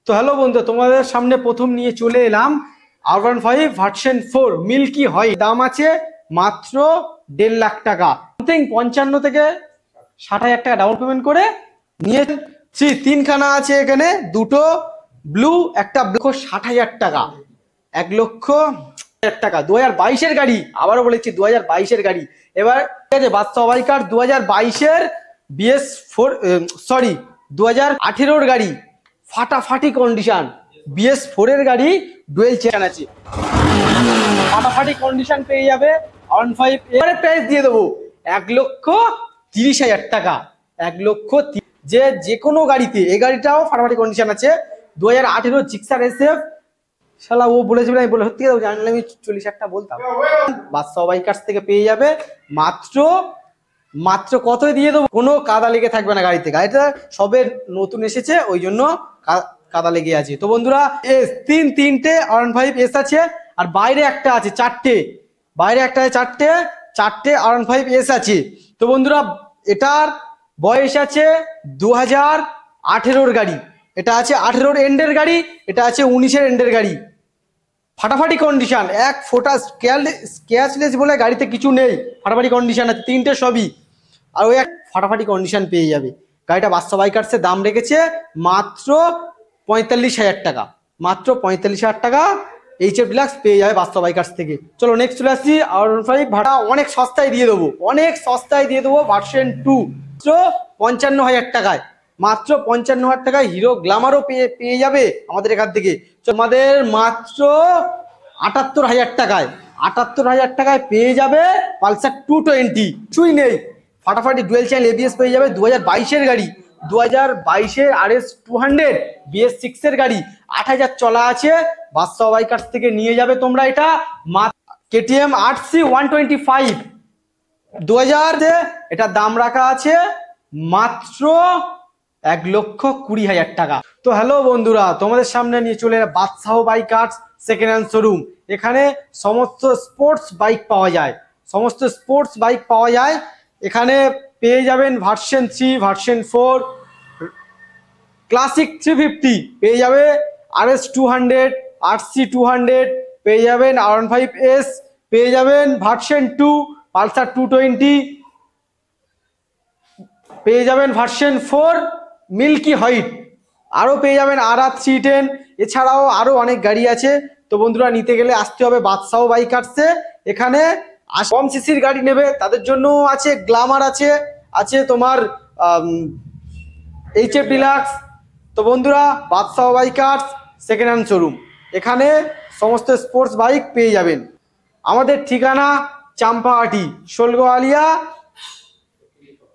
তো হ্যালো বন্ধু, তোমাদের সামনে প্রথম নিয়ে চলে এলাম R15 ভার্সন 4 মিল্কি হয়। দাম আছে মাত্র 1.5 লাখ টাকা, 55 থেকে 60,000 টাকা ডাউন পেমেন্ট করে নিয়ে তিনখানা আছে এখানে, দুটো ব্লু একটা ব্লু 60,000 টাকা, 1,00,000 টাকা। 2022-এর গাড়ি, আবারও বলেছি 2022-এর গাড়ি। এবার ঠিক আছে, বাদশা বাইকার 2022-এর BS4 সরি 2018-এর গাড়ি, ফাটাফাটি কন্ডিশন। BS4 এর গাড়ি, ডুয়েল চেন আছে, ফাটাফাটি কন্ডিশন পেয়ে যাবে। R15 এর প্রাইস দিয়ে দেবো 1,30,000 টাকা, 1,30,000। যে কোনো গাড়িতে, এই গাড়িটাও ফাটাফাটি কন্ডিশন আছে। 2018 জিক্সার SF, শালা ও বলেছিল, আমি বলে সত্যি কথা জানলে আমি 40,000 বলতাম। বাদশা বাইকার্স থেকে পেয়ে যাবে মাত্র কতই দিয়ে দেবো। কোনো কাদা লেগে থাকবে না গাড়িতে, গাড়িটা সবে নতুন এসেছে, ওই জন্য কাদা লেগে আছে। তো বন্ধুরা, তিনটে R15 S আছে, আর বাইরে একটা আছে চারটে, চারটে R15 S আছে। তো বন্ধুরা, এটার বয়স আছে 2018-এর গাড়ি, এটা আছে 18-এর এন্ডের গাড়ি, এটা আছে 19-এর এন্ডের গাড়ি। ফাটাফাটি কন্ডিশন, এক ফোটা স্ক্র্যাচলেস বলে গাড়িতে কিছু নেই, ফাটাফাটি কন্ডিশন আছে, তিনটে সবই। আর ওই এক ফাটাফাটি কন্ডিশন পেয়ে যাবে। গাড়িটা বাদশা বাইকার্সে দাম রেখেছে মাত্র 45,000 টাকা, মাত্র 45,000 টাকা HF ডিলাক্স পেয়ে যাবে বাদশা বাইকার্স থেকে। চলো নেক্সট চলে আসছি R15 ভাড়া, অনেক সস্তায় দিয়ে দেবো, ভার্সন 2 55,000 টাকায়, মাত্র 55,000 টাকায় হিরো গ্ল্যামারও পেয়ে যাবে আমাদের এখান থেকে। তোমাদের মাত্র 78,000 টাকায়, 78,000 টাকায় পেয়ে যাবে পালসার 220, কিছুই নেই, ফাটাফাটি ডুয়েল চ্যানেল ABS পেয়ে যাবে। 2022-এর গাড়ি, 2022-এর RS 200 BS6-এর গাড়ি, 8,000 চলা আছে। বাদশা বাইকার্স থেকে নিয়ে যাবে তোমরা এটা। KTM RC 125 2000, এটা দাম রাখা আছে মাত্র 1,20,000 টাকা। তো হ্যালো বন্ধুরা, তোমাদের সামনে নিয়ে চলে বাদশা বাইকার্স সেকেন্ড হ্যান্ড শোরুম। এখানে সমস্ত স্পোর্টস বাইক পাওয়া যায়, এখানে পেয়ে যাবেন ভার্সন 3, ভার্সন 4, ক্লাসিক 350 পেয়ে যাবে, RS 200, RC 200 পেয়ে যাবেন, R15 S পেয়ে যাবেন, ভার্সন 2 পালসার 220 পেয়ে যাবেন, ভার্সন 4 মিল্কি হোয়াইট আরও পেয়ে যাবেন, RR 310। এছাড়াও আরও অনেক গাড়ি আছে। তো বন্ধুরা, নিতে গেলে আসতে হবে বাদশা বাইকার্সে। এখানে কম সিসির গাড়ি নেবে তাদের জন্য আছে গ্ল্যামার, আছে তোমার HF ডিলাক্স। তো বন্ধুরা, বাদশা বাইকার্স সেকেন্ড হ্যান্ড শোরুম, এখানে সমস্ত স্পোর্টস বাইক পেয়ে যাবেন। আমাদের ঠিকানা চাম্পাহাটি, শোলগোয়ালিয়া,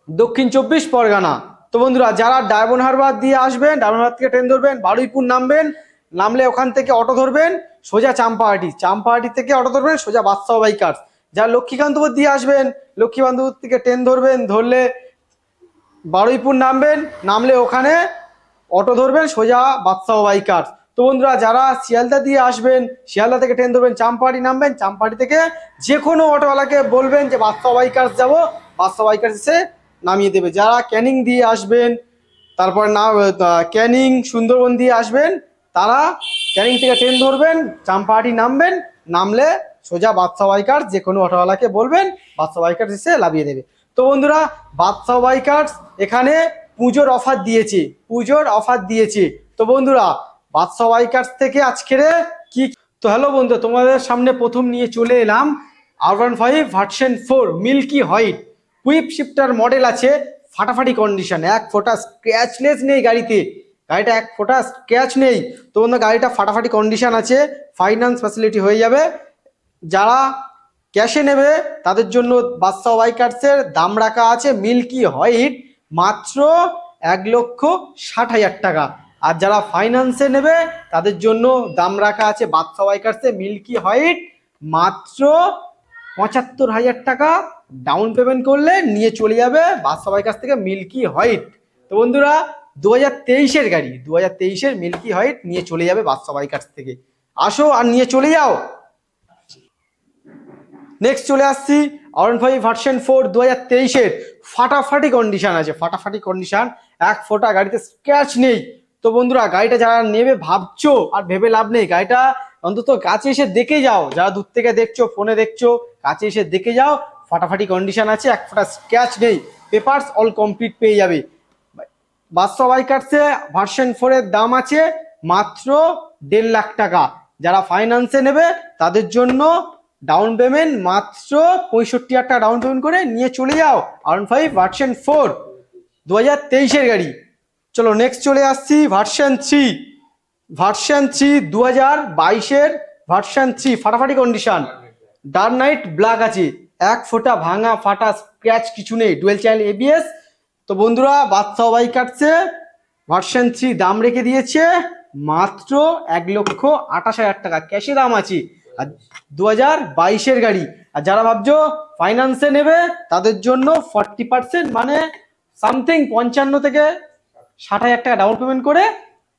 দক্ষিণ 24 পরগনা। তো বন্ধুরা, যারা ডায়মন্ড হারবার দিয়ে আসবেন, ডায়মন্ড হারবার থেকে ট্রেন ধরবেন, বারুইপুর নামলে ওখান থেকে অটো ধরবেন সোজা চাম্পাহাটি থেকে অটো ধরবেন সোজা বাদশা বাইকার্স। যারা লক্ষ্মীকান্তপুর দিয়ে আসবেন, লক্ষ্মীকান্তপুর থেকে ট্রেন ধরবেন, ধরলে বারুইপুর নামলে ওখানে অটো ধরবেন সোজা বাদশা বাইকার্স। তো বন্ধুরা, যারা শিয়ালদা দিয়ে আসবেন, শিয়ালদা থেকে ট্রেন ধরবেন, চাম্পাহাটি নামবেন, চাম্পাহাটি থেকে যে কোনো অটোওয়ালাকে বলবেন যে বাদশা বাইকার্স যাবো, বাদশা বাইকার্স এসে নামিয়ে দেবে। যারা ক্যানিং দিয়ে আসবেন, তারপর ক্যানিং সুন্দরবন দিয়ে আসবেন, তারা ক্যানিং থেকে ট্রেন ধরবেন, চাম্পাহাটি নামলে সোজা বাদশা বাইকার্স, যে কোনো অটোওয়ালাকে বলবেন, বাদশা বাইকার্স এসে লাভিয়ে দেবে। তো বন্ধুরা, বাদশা বাইকার্স এখানে পুজোর অফার দিয়েছে। তো বন্ধুরা, বাদশা বাইকার্স থেকে আজকের কি। তো হ্যালো বন্ধু, তোমাদের সামনে প্রথম নিয়ে চলে এলাম R15 version 4 milky white, quick shifter model আছে, ফাটাফাটি কন্ডিশন, এক ফোঁটা স্ক্র্যাচলেস নেই গাড়িটা এক ফোঁটা স্ক্র্যাচ নেই। তো বন্ধুরা, গাড়িটা ফাটাফাটি কন্ডিশন আছে, ফাইন্যান্স ফ্যাসিলিটি হয়ে যাবে। যারা ক্যাশে নেবে তাদের জন্য বাদশা বাইকার্সের দাম রাখা আছে মিল্কি হোয়াইট মাত্র 1,60,000 টাকা। আর যারা ফাইন্যান্সে নেবে তাদের জন্য দাম রাখা আছে বাদশা বাইকার্সে মিল্কি হোয়াইট মাত্র 75,000 টাকা। ডাউন পেমেন্ট করলে নিয়ে চলে যাবে বাদশা বাইকার্স থেকে মিল্কি হোয়াইট। তো বন্ধুরা, 2023-এর গাড়ি, 2023-এর মিল্কি হোয়াইট নিয়ে চলে যাবে বাদশা বাইকার্স থেকে। আসো আর নিয়ে চলে যাও। নেক্সট চলে আসছি R15 ভার্সন 4 2023-এর, ফাটাফাটি কন্ডিশন আছে, এক ফোঁটা গাড়িতে স্ক্র্যাচ নেই, তো বন্ধুরা গাড়িটা যারা নেবে ভাবছো আর ভেবে লাভ নেই, গাড়িটা অন্তত কাছে এসে দেখে যাও। যারা দূর থেকে দেখছো, ফোনে দেখছো, কাছে এসে দেখে যাও। ফাটাফাটি কন্ডিশন আছে, এক ফোঁটা স্ক্র্যাচ নেই, পেপারস অল কমপ্লিট পেয়ে যাবে। বাদশা বাইকার্সে ভার্সন 4 এর দাম আছে মাত্র 1.5 লাখ টাকা। যারা ফাইন্যান্সে নেবে তাদের জন্য ডাউন পেমেন্ট মাত্র 65,000 টাকা ডাউন পেমেন্ট করে নিয়ে চলে যাও R15 ভার্সন 4 2023-এর গাড়ি। চলো নেক্সট চলে আসছি ভার্সন 3। ভার্সন 3 2022-এর ভার্সন 3 ফাটাফাটি কন্ডিশন, ডার্ক নাইট ব্ল্যাক আছে, এক ফোঁটা ভাঙা ফাটা স্ক্র্যাচ কিছু নেই, ডুয়েল চ্যানেল ABS। তো বন্ধুরা বাদশা বাইকার্সে ভার্সন 3 দাম রেখে দিয়েছে মাত্র 1,28,000 টাকা, ক্যাশে দাম আছে। আর 2022-এর গাড়ি। আর যারা ভাবছো ফাইন্যান্সে নেবে তাদের জন্য 40% মানে সামথিং 55 থেকে 60,000 টাকা ডাউন পেমেন্ট করে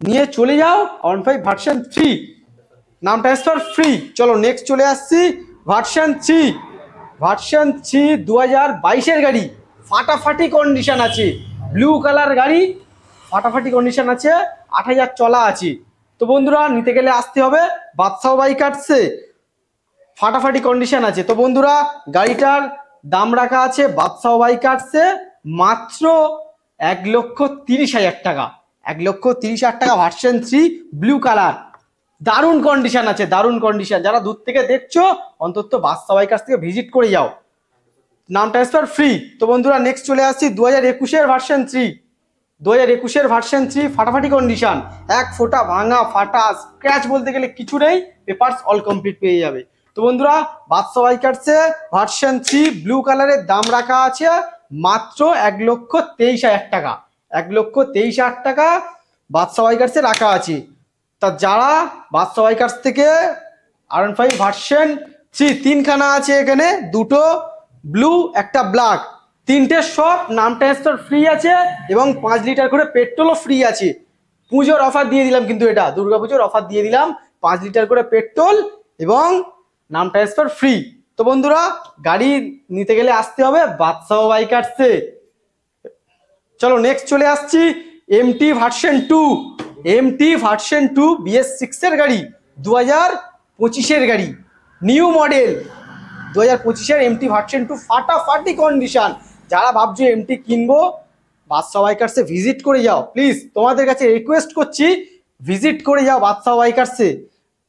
নিয়ে চলে যাও R15 ভার্সন 3, নাম ট্রান্সফার ফ্রি। চলো নেক্সট চলে আসছি ভার্সন 3। ভার্সন 3 2022-এর গাড়ি, ফাটাফাটি কন্ডিশন আছে, ব্লু কালার গাড়ি, ফাটাফাটি কন্ডিশন আছে, 8,000 চলা আছে। তো বন্ধুরা নিতে গেলে আসতে হবে বাদশা বাইকার্সে, ফাটাফাটি কন্ডিশন আছে। তো বন্ধুরা গাড়িটার দাম রাখা আছে বাদশা বাইকার্সে মাত্র 1,30,000 টাকা, 1,30,000 টাকা ভার্সন 3 ব্লু কালার, দারুণ কন্ডিশন আছে, দারুণ কন্ডিশন। যারা দূর থেকে দেখছো অন্তত বাদশা বাইকার্স থেকে ভিজিট করে যাও, নাম ট্রান্সফার ফ্রি। তো বন্ধুরা নেক্সট চলে আসছি 2021-এর ভার্সন 3। 2021-এর ভার্সন 3 ফাটাফাটি কন্ডিশন, এক ফোঁটা ভাঙা ফাটা স্ক্র্যাচ বলতে গেলে কিছু নেই, পেপারস অল কমপ্লিট পেয়ে যাবে। তো বন্ধুরা বাদশা বাইকার্সে ভার্সন 3 ব্লু কালারের দাম রাখা আছে মাত্র 1,23,000 টাকা, 1,23,000 টাকা বাদশা বাইকার্সে রাখা আছে। তা যারা বাদশা বাইকার্স থেকে R15 ভার্সন 3 তিনখানা আছে এখানে, দুটো ব্লু একটা ব্ল্যাক, তিনটে সব নাম ট্রান্সফার ফ্রি আছে এবং 5 লিটার করে পেট্রোলও ফ্রি আছে। পুজোর অফার দিয়ে দিলাম, কিন্তু এটা দুর্গাপুজোর অফার দিয়ে দিলাম, 5 লিটার করে পেট্রোল এবং নাম ট্রান্সফার ফ্রি। তো বন্ধুরা গাড়ি নিতে গেলে আসতে হবে বাদশা বাইকার্সে। চলো নেক্সট চলে আসছি MT ভার্সন 2। MT ভার্সন 2 BS6-এর গাড়ি, 2025-এর গাড়ি, নিউ মডেল 2025-এর MT ভার্সন 2 ফাটাফাটি কন্ডিশন। যারা ভাবছো MT কিনবো বাদশা বাইকার্সে ভিজিট করে যাও, প্লিজ তোমাদের কাছে রিকোয়েস্ট করছি ভিজিট করে যাও বাদশা বাইকার্সে,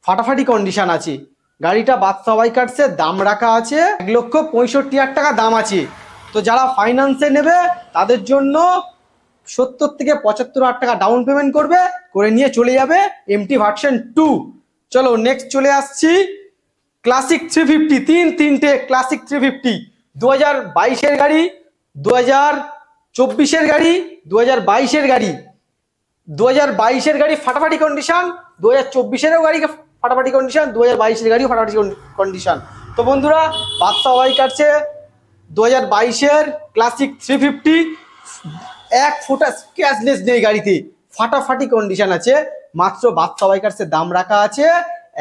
ফাটাফাটি কন্ডিশন আছে গাড়িটা। বাদশা বাইকার্সের দাম রাখা আছে 1,65,000 টাকা দাম আছে। তো যারা ফাইন্যান্সে নেবে তাদের জন্য 70 থেকে 75,000 টাকা ডাউন পেমেন্ট করবে, করে নিয়ে চলে যাবে MT ভার্সন 2। চলো নেক্সট চলে আসছি ক্লাসিক 350, তিনটে ক্লাসিক 350, 2022-এর গাড়ি, 2024-এর গাড়ি, 2022-এর গাড়ি। 2022-এর গাড়ি ফাটাফাটি কন্ডিশন, 2024-এরও গাড়ি ফাটাফাটি কন্ডিশন, 2022-এর গাড়িও ফাটাফাটি কন্ডিশন। তো বন্ধুরা বাদশা বাইকার্সে 2022-এর ক্লাসিক 350 এক ফোঁটা স্ক্র্যাচলেস নেই গাড়িতে, ফাটাফাটি কন্ডিশন আছে। মাত্র বাদশা বাইকার্সের দাম রাখা আছে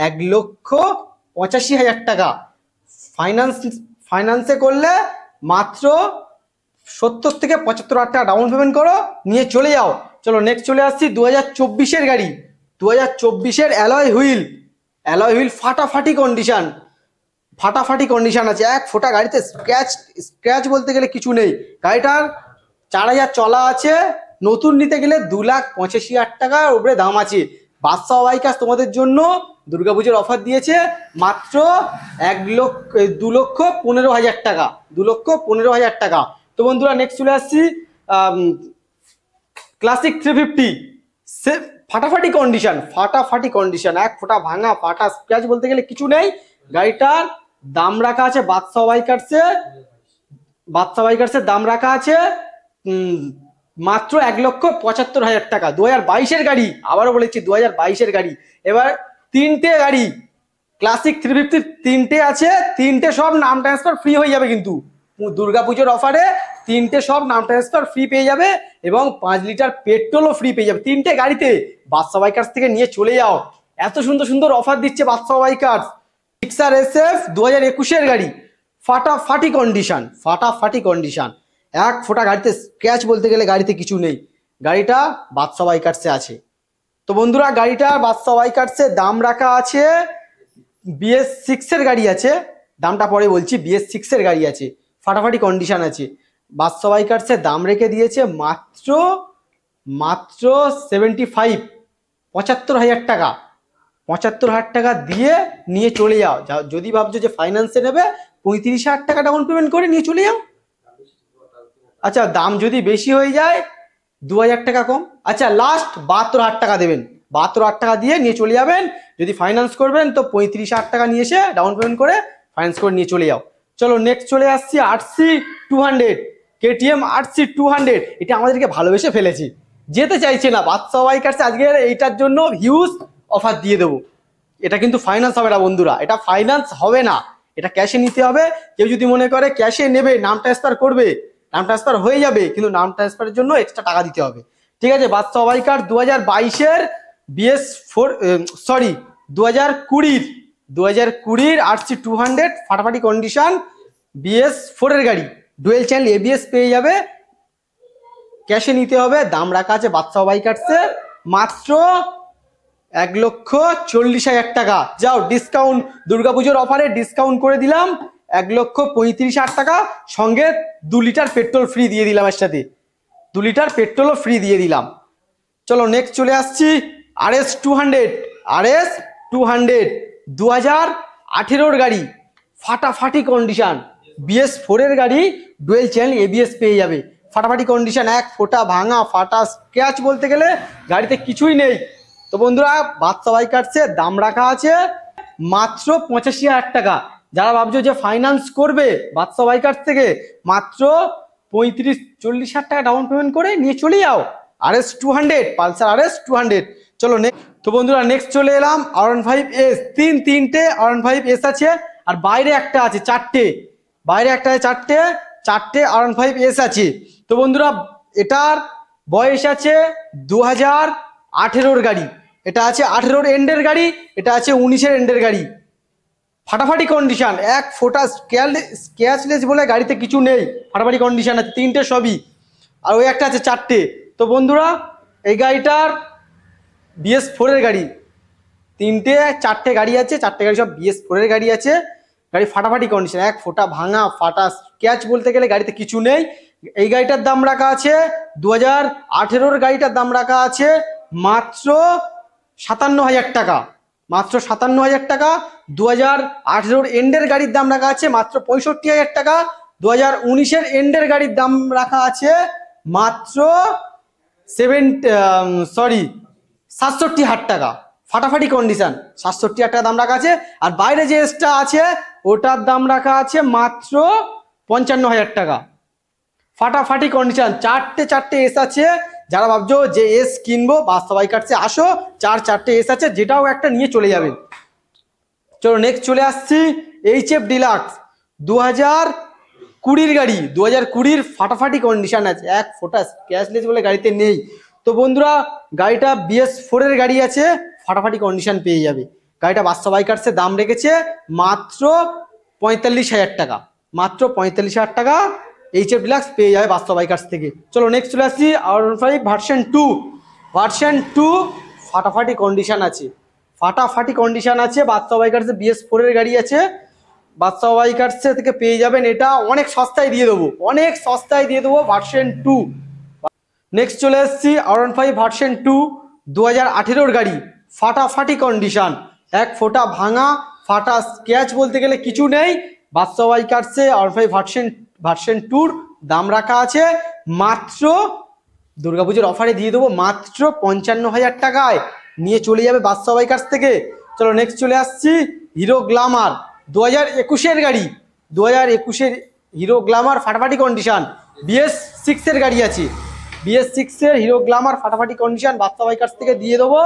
1,85,000 টাকা। ফাইন্যান্সে করলে মাত্র 70 থেকে 75,000 টাকা ডাউন পেমেন্ট করো, নিয়ে চলে যাও। চলো নেক্সট চলে আসছি 2024-এর গাড়ি। 2024-এর অ্যালয় হুইল, অ্যালয় হুইল ফাটাফাটি কন্ডিশন, ফাটাফাটি কন্ডিশন আছে, এক ফোঁটা গাড়িতে স্ক্র্যাচ বলতে গেলে কিছু নেই। গাড়িটার 4,000 চলা আছে, নতুন নিতে গেলে 2,85,000 টাকার উপরে দাম আছে। বাদশা বাইকার্স তোমাদের জন্য দুর্গাপুজোর অফার দিয়েছে মাত্র 2,15,000 টাকা, 2,15,000 টাকা। তো বন্ধুরা নেক্সট চলে আসছি ক্লাসিক 350, ফাটাফাটি কন্ডিশন, ফাটাফাটি কন্ডিশন, এক ফোঁটা ভাঙা ফাটা স্ক্র্যাচ বলতে গেলে কিছু নেই। গাড়িটার দাম রাখা আছে বাদশা বাইকার্সে, বাদশা বাইকার্সের দাম রাখা আছে মাত্র 1,75,000 টাকা। 2022-এর গাড়ি, আবারও বলেছি 2022-এর গাড়ি। এবার তিনটে গাড়ি ক্লাসিক 350 তিনটে আছে, তিনটে সব নাম ট্রান্সফার ফ্রি হয়ে যাবে, কিন্তু দুর্গাপুজোর অফারে তিনটে সব নাম ট্রান্সফার ফ্রি পেয়ে যাবে এবং 5 লিটার পেট্রোলও ফ্রি পেয়ে যাবে তিনটে গাড়িতে। বাদশা বাইকার্স থেকে নিয়ে চলে যাও, এত সুন্দর সুন্দর অফার দিচ্ছে বাদশা বাইকার্স। জিক্সার SF 2021-এর গাড়ি, ফাটাফাটি কন্ডিশন, ফাটাফাটি কন্ডিশন, এক ফোঁটা গাড়িতে স্ক্র্যাচ বলতে গেলে গাড়িতে কিছু নেই। গাড়িটা বাদশা বাইকার্সে আছে। তো বন্ধুরা গাড়িটা বাদশা বাইকার্সের দাম রাখা আছে, BS6 এর গাড়ি আছে, দামটা পরে বলছি। BS6 এর গাড়ি আছে, ফাটাফাটি কন্ডিশন আছে। বাদশা বাইকার্সের দাম রেখে দিয়েছে মাত্র 75 টাকা। 75,000 টাকা দিয়ে নিয়ে চলে যাও। যদি ভাবছো যে ফাইন্যান্সে নেবে, 35,000 টাকা ডাউন পেমেন্ট করে নিয়ে চলে যাও। আচ্ছা দাম যদি বেশি হয়ে যায় 2,000 টাকা কম, আচ্ছা লাস্ট 72,000 টাকা দেবেন। 72,000 টাকা দিয়ে নিয়ে চলে যাবেন। যদি ফাইন্যান্স করবেন তো 35,000 টাকা নিয়ে এসে ডাউন পেমেন্ট করে ফাইন্যান্স করে নিয়ে চলে যাও। চলো নেক্সট চলে আসছি RC200, KTM RC200। এটা আমাদেরকে ভালোবেসে ফেলেছি, যেতে চাইছে না বাদশা বাইকার্সে। আজকে এইটার জন্য হিউজ অফার দিয়ে দেবো। এটা কিন্তু ফাইন্যান্স হবে না বন্ধুরা, এটা ফাইন্যান্স হবে না, এটা ক্যাশে নিতে হবে। কেউ যদি মনে করে ক্যাশে নেবে, নাম ট্রান্সফার করবে, নাম ট্রান্সফার হয়ে যাবে, কিন্তু নাম ট্রান্সফারের জন্য এক্সট্রা টাকা দিতে হবে। ঠিক আছে, বাদশা বাইকার 2022-এর BS4 সরি 2020 RC200 ফাটাফাটি কন্ডিশন, BS4 এর গাড়ি, ডুয়েল চ্যানেল ABS পেয়ে যাবে। ক্যাশে নিতে হবে। দাম রাখা আছে বাদশা বাইকার্সে মাত্র 1,40,000 টাকা। যাও ডিসকাউন্ট, দুর্গাপুজোর অফারে ডিসকাউন্ট করে দিলাম 1,35,000 টাকা, সঙ্গে 2 লিটার পেট্রোল ফ্রি দিয়ে দিলাম, এর সাথে 2 লিটার পেট্রোলও ফ্রি দিয়ে দিলাম। চলো নেক্সট চলে আসছি RS200। 2018-এর গাড়ি, ফাটাফাটি কন্ডিশন, BS4 এর গাড়ি, ডুয়েল চ্যানেল ABS পেয়ে যাবে। ফাটাফাটি কন্ডিশন, এক ফোঁটা ভাঙা ফাটা স্ক্র্যাচ বলতে গেলে গাড়িতে কিছুই নেই। তো বন্ধুরা বাদশা বাইকার্সের দাম রাখা আছে মাত্র 85,000 টাকা। যারা ভাবছো যে ফাইন্যান্স করবে বাদশা বাইকার্স থেকে, মাত্র 35-40,000 টাকা ডাউন পেমেন্ট করে নিয়ে চলে যাও RS200, পালসার RS200। চলো নেক্সট। তো বন্ধুরা নেক্সট চলে এলাম R15S। তিনটে R15S আছে, আর বাইরে একটা আছে চারটে, বাইরে একটা আছে চারটে R15S আছে। তো বন্ধুরা এটার বয়স আছে 2018-এর গাড়ি, এটা আছে 18-এর এন্ডের গাড়ি, এটা আছে 19-এর এন্ডের গাড়ি। ফাটাফাটি কন্ডিশন, এক ফোটা স্ক্র্যাচলেস বলে গাড়িতে কিছু নেই, ফাটাফাটি কন্ডিশন আছে তিনটে সবই, আর ওই একটা আছে চারটে। তো বন্ধুরা এই গাড়িটার BS4 এর গাড়ি, চারটে গাড়ি আছে, চারটে গাড়ি সব BS4 এর গাড়ি আছে। গাড়ি ফাটাফাটি কন্ডিশন, এক ফোটা ভাঙা ফাটা স্ক্র্যাচ বলতে গেলে গাড়িতে কিছু নেই। এই গাড়িটার দাম রাখা আছে 2018-এর গাড়িটার দাম রাখা আছে মাত্র 57,000 টাকা, মাত্র 57,000 টাকা। 2018-এর এন্ডের গাড়ির দাম রাখা আছে মাত্র 65,000 টাকা। 2019-এর এন্ডের গাড়ির দাম রাখা আছে মাত্র 67,000 টাকা। ফাটাফাটি কন্ডিশন, 67,000 টাকা দাম রাখা আছে। আর বাইরে যে এসটা আছে ওটার দাম রাখা আছে মাত্র 55,000 টাকা। ফাটাফাটি কন্ডিশন, চারটে এস আছে। যারা ভাবছো যে এস কিনবো বাদশা বাইকার্সে আসো, চারটে এস আছে, যেটাও একটা নিয়ে চলে যাবেন। চলো নেক্সট চলে আসছি HF ডিলাক্স 2020-এর গাড়ি, 2020-এর ফাটাফাটি কন্ডিশন আছে, এক ফোটা ক্যাশলেস বলে গাড়িতে নেই। তো বন্ধুরা গাড়িটা BS4 এর গাড়ি আছে, ফাটাফাটি কন্ডিশন পেয়ে যাবে। গাড়িটা বাদশা বাইকার্সের দাম রেখেছে মাত্র 45,000 টাকা, মাত্র 45,000 টাকা HF ডিলাক্স পেয়ে যাবে বাদশা বাইকার্স থেকে। চলো নেক্সট চলে আসছি R15 ভার্সন 2। ফাটাফাটি কন্ডিশন আছে, ফাটাফাটি কন্ডিশন আছে। বাদশা বাইকার্সে BS4 এর গাড়ি আছে, বাদশা বাইকার্সে থেকে পেয়ে যাবেন। এটা অনেক সস্তায় দিয়ে দেবো, ভার্সন 2। নেক্সট চলে এসেছি R15 ভার্সন 2, 2018-এর গাড়ি, ফাটাফাটি কন্ডিশন, এক ফোঁটা ভাঙা ফাটা স্ক্র্যাচ বলতে গেলে কিছু নেই। বাদশা বাইকার্সে R15 ভার্সন 2-র দাম রাখা আছে মাত্র, দুর্গাপুজোর অফারে দিয়ে দেবো মাত্র 55,000 টাকায়, নিয়ে চলে যাবে বাদশা বাইকার্স থেকে। চলো নেক্সট চলে আসছি হিরো গ্ল্যামার 2021-এর গাড়ি, 2021-এর হিরো গ্ল্যামার ফাটাফাটি কন্ডিশন, BS6 এর গাড়ি আছে, BS6-এর হিরো গ্ল্যামার ফাটাফাটি কন্ডিশন বাদশা বাইকার্স থেকে দিয়ে দেবো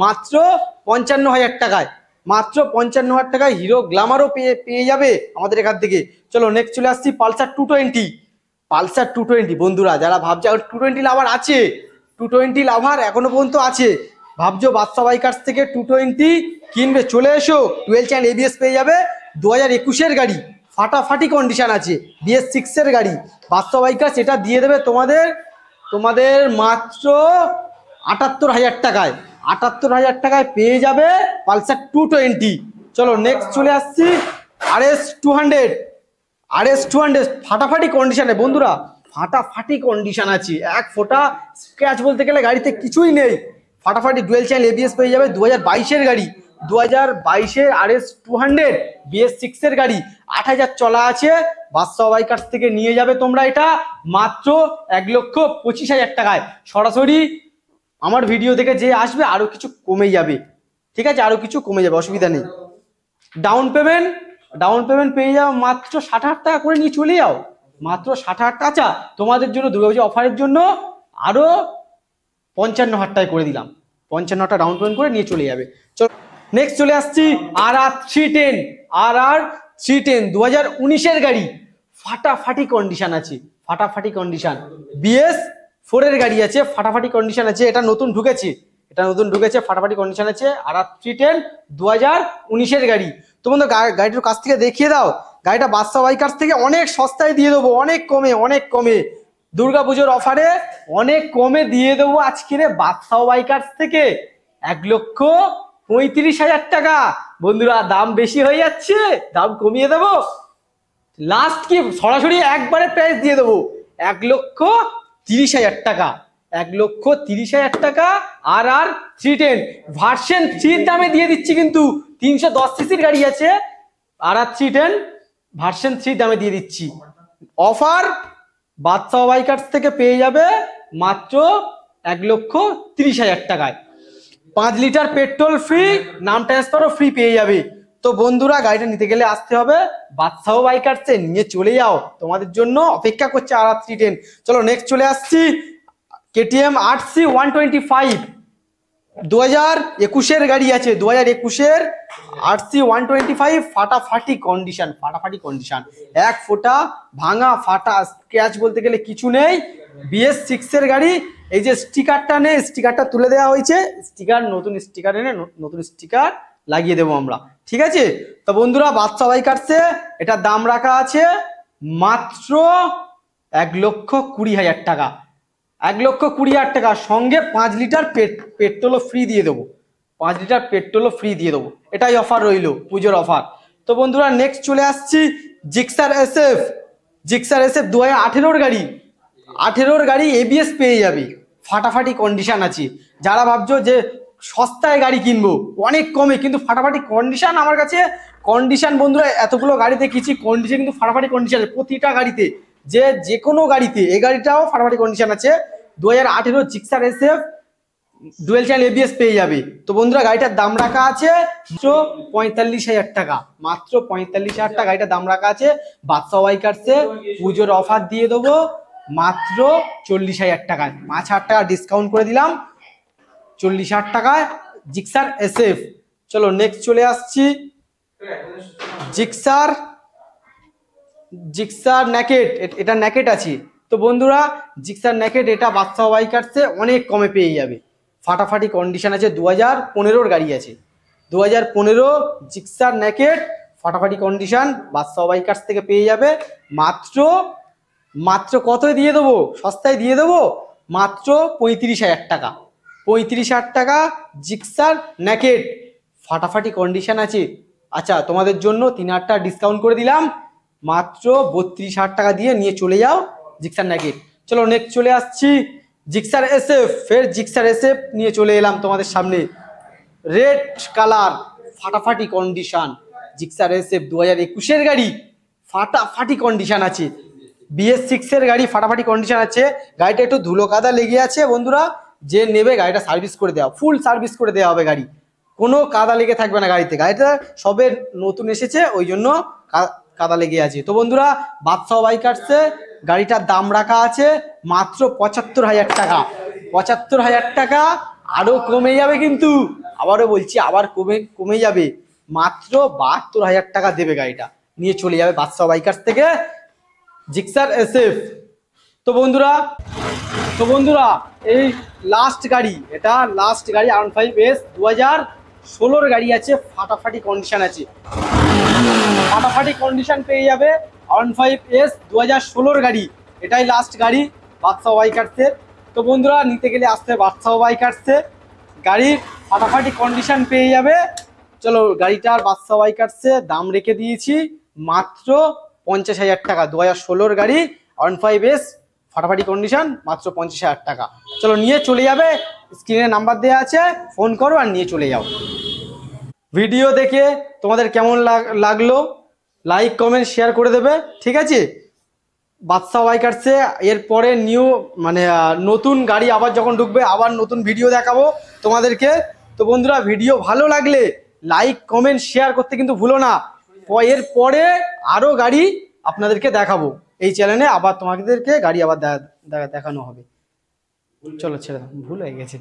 মাত্র 55,000 টাকায়, মাত্র 55,000 টাকায় হিরো গ্ল্যামারও পেয়ে যাবে আমাদের এখান থেকে। চলো নেক্সট চলে আসছি পালসার 220। বন্ধুরা যারা ভাবছে 220 লাভার আছে, 220 লাভার এখনো পর্যন্ত আছে, ভাবছো বাদশা বাইকার্স থেকে 220 কিনবে, চলে এসো। ডুয়েল চ্যানেল ABS পেয়ে যাবে, 2021-এর গাড়ি, ফাটাফাটি কন্ডিশন আছে, BS6 এর গাড়ি। বাদশা বাইকার্স এটা দিয়ে দেবে তোমাদের মাত্র 78,000 টাকায়, 78,000 টাকায় পেয়ে যাবে পালসার 220। চলো নেক্সট চলে আসছি RS 200। RS 200 ফাটাফাটি কন্ডিশনে বন্ধুরা, ফাটাফাটি কন্ডিশন আছে, এক ফোঁটা স্ক্র্যাচ বলতে গেলে গাড়িতে কিছুই নেই। ফাটাফাটি ডুয়েল চ্যানেল ABS পেয়ে যাবে। 2022-এর গাড়ি, 2022-এর RS 200 BS6 এর গাড়ি, 8,000 চলা আছে। বাদশা বাইকার্স থেকে নিয়ে যাবে তোমরা এটা মাত্র 1,25,000 টাকায়। সরাসরি আমার ভিডিও থেকে যে আসবে আরো কিছু কমে যাবে, ঠিক আছে, আরো কিছু কমে যাবে, অসুবিধা নেই। ডাউন পেমেন্ট পেয়ে যাও মাত্র 60,000 টাকা করে, নিয়ে চলে যাও মাত্র 60,000 টাকা। আচ্ছা, তোমাদের জন্য দুর্গাপূজা অফারের জন্য আরো 55,000 টাকা করে দিলাম, 55,000 টাকা ডাউন পেমেন্ট করে নিয়ে চলে যাবে। চলো নেক্সট চলে আসছি RR 310 2019-এর গাড়ি, ফাটাফাটি কন্ডিশন আছে, ফাটাফাটি কন্ডিশন। BS4 এর গাড়ি আছে, ফাটাফাটি কন্ডিশন আছে। এটা নতুন ঢুকেছে, ফাটাফাটি কন্ডিশন আছে। RR 310 2019-এর গাড়ি। তো বন্ধু গাড়িটার কাছ থেকে দেখিয়ে দাও। গাড়িটা বাদশা বাইকার্স থেকে অনেক সস্তায় দিয়ে দেবো, অনেক কমে দুর্গাপুজোর অফারে অনেক কমে দিয়ে দেবো আজকে বাদশা বাইকার্স থেকে 1,35,000 টাকা। বন্ধুরা দাম বেশি হয়ে যাচ্ছে, দাম কমিয়ে দেবো। লাস্ট কি সরাসরি একবারে প্রাইস দিয়ে দেবো 1,30,000 টাকা, 1,30,000 টাকা। RR 310 ভার্সন 3 দামে দিয়ে দিচ্ছি, কিন্তু 310 সিসির গাড়ি আছে। RR 310 ভার্সন 3 দামে দিয়ে দিচ্ছি। অফার বাদশা বাইকার্স থেকে পেয়ে যাবে মাত্র 1,30,000 টাকায়। 5 লিটার পেট্রোল ফ্রি, নাম ট্রান্সফারও ফ্রি পেয়ে যাবে। তো বন্ধুরা গাড়িটা নিতে গেলে আসতে হবে বাদশা বাইকার্সে, নিয়ে চলে যাও, তোমাদের জন্য অপেক্ষা করছে RR 310। চলো নেক্সট চলে আসছি KTM RC 125 2021-এর গাড়ি আছে, 2021-এর RC 125 ফাটাফাটি কন্ডিশন, এক ফোঁটা ভাঙা ফাটা স্ক্র্যাচ বলতে গেলে কিছু নেই। BS6 এর গাড়ি। এই যে স্টিকারটা নেই, স্টিকারটা তুলে দেওয়া হয়েছে, নতুন স্টিকার এনে নতুন স্টিকার লাগিয়ে দেবো আমরা, ঠিক আছে। তো বন্ধুরা বাদশা বাইকার্সে এটার দাম রাখা আছে মাত্র 1,20,000 টাকা, 1,20,000 টাকা। সঙ্গে 5 লিটার পেট্রোলও ফ্রি দিয়ে দেবো, 5 লিটার পেট্রোলও ফ্রি দিয়ে দেবো। এটাই অফার রইলো, পুজোর অফার। তো বন্ধুরা নেক্সট চলে আসছি জিক্সার SF 2018-এর গাড়ি, 18-এর গাড়ি ABS পেয়ে যাবে, ফাটাফাটি কন্ডিশন আছে। যারা ভাবছো যে সস্তায় গাড়ি কিনবো অনেক কমে, কিন্তু ফাটাফাটি কন্ডিশন আমার কাছে কন্ডিশন বন্ধুরা এতগুলো গাড়ি দেখেছি, কন্ডিশন কিন্তু ফাটাফাটি কন্ডিশন প্রতিটা গাড়িতে, যে কোনো গাড়িতে। এই গাড়িটাও ফাটাফাটি কন্ডিশন আছে। 2018 Gixxer SF dual channel ABS পেয়ে যাবে। তো বন্ধুরা গাড়িটার দাম রাখা আছে মাত্র 45,000 টাকা, মাত্র 45,000 টাকা গাড়িটার দাম রাখা আছে। বাদশা বাইকার্সে পুজোর অফার দিয়ে দেবো মাত্র 40,000 টাকায়, 5,000 টাকা ডিসকাউন্ট করে দিলাম, 40,000 টাকায় জিক্সার SF। চলো নেক্সট চলে আসছি জিক্সার নেকেট, এটা নেকেট আছে। তো বন্ধুরা জিক্সার নেকেট এটা বাদশা বাইকার্সে অনেক কমে পেয়ে যাবে, ফাটাফাটি কন্ডিশন আছে। 2015-এর গাড়ি আছে, 2015 জিক্সার নেকেট ফাটাফাটি কন্ডিশন বাদশা বাইকার্স থেকে পেয়ে যাবে মাত্র কতই দিয়ে দেবো, সস্তায় দিয়ে দেবো মাত্র 35,000 টাকা, 35,000 টাকা জিক্সার নেকেট ফাটাফাটি কন্ডিশন আছে। আচ্ছা তোমাদের জন্য 3,000 টাকা ডিসকাউন্ট করে দিলাম, মাত্র 32,000 টাকা দিয়ে নিয়ে চলে যাও জিক্সার নেকেট। চলো নেক্সট চলে আসছি জিক্সার SF, ফের জিক্সার SF নিয়ে চলে এলাম তোমাদের সামনে। রেড কালার ফাটাফাটি কন্ডিশন জিক্সার SF 2021-এর গাড়ি, ফাটাফাটি কন্ডিশন আছে। BS6-এর গাড়ি, ফাটাফাটি কন্ডিশন আছে। গাড়িটা একটু ধুলো কাদা লেগে আছে বন্ধুরা, যে নেবে গাড়িটা সার্ভিস করে দেওয়া, ফুল সার্ভিস করে দেওয়া হবে গাড়ি, কোনো কাদা লেগে থাকবে না গাড়িতে। গাড়িটা সবে নতুন এসেছে ওই জন্য কাদা লেগে আছে। তো বন্ধুরা বাদশা বাইকার্সে গাড়িটার দাম রাখা আছে মাত্র 75,000 টাকা, 75,000 টাকা। আরো কমে যাবে কিন্তু, আবারও বলছি আবার কমে যাবে, মাত্র 72,000 টাকা দেবে গাড়িটা, নিয়ে চলে যাবে বাদশা বাইকার্স থেকে জিক্সার SF। তো বন্ধুরা এই লাস্ট গাড়ি, এটা লাস্ট গাড়ি R15S 2016-এর গাড়ি আছে, ফাটাফাটি কন্ডিশন আছে, ফাটাফাটি কন্ডিশন পেয়ে যাবে R15S 2016-এর গাড়ি। এটাই লাস্ট গাড়ি বাদশা বাইকার্সের। তো বন্ধুরা নিতে গেলে আসতে বাদশা বাইকার্সে, গাড়ির ফাটাফাটি কন্ডিশন পেয়ে যাবে। চলো গাড়িটার বাদশা বাইকার্সে দাম রেখে দিয়েছি মাত্র 50,000 টাকা। 2016 গাড়ি 15S ফাটাফাটি কন্ডিশন, মাত্র 50,000 টাকা। চলো নিয়ে চলে যাবে, স্ক্রিনে নাম্বার দেওয়া আছে, ফোন করো আর নিয়ে চলে যাও। ভিডিও দেখে তোমাদের কেমন লাগলো লাইক কমেন্ট শেয়ার করে দেবে, ঠিক আছে। বাদশা বাইকার্সে এরপরে নিউ মানে নতুন গাড়ি আবার যখন ঢুকবে আবার নতুন ভিডিও দেখাবো তোমাদেরকে। তো বন্ধুরা ভিডিও ভালো লাগলে লাইক কমেন্ট শেয়ার করতে কিন্তু ভুলো না। এরপরে আরও গাড়ি আপনাদেরকে দেখাবো এই চ্যানেলে, আবার তোমাদেরকে গাড়ি আবার দেখানো হবে। চলো ছেড়ে দাও, ভুল হয়ে গেছে।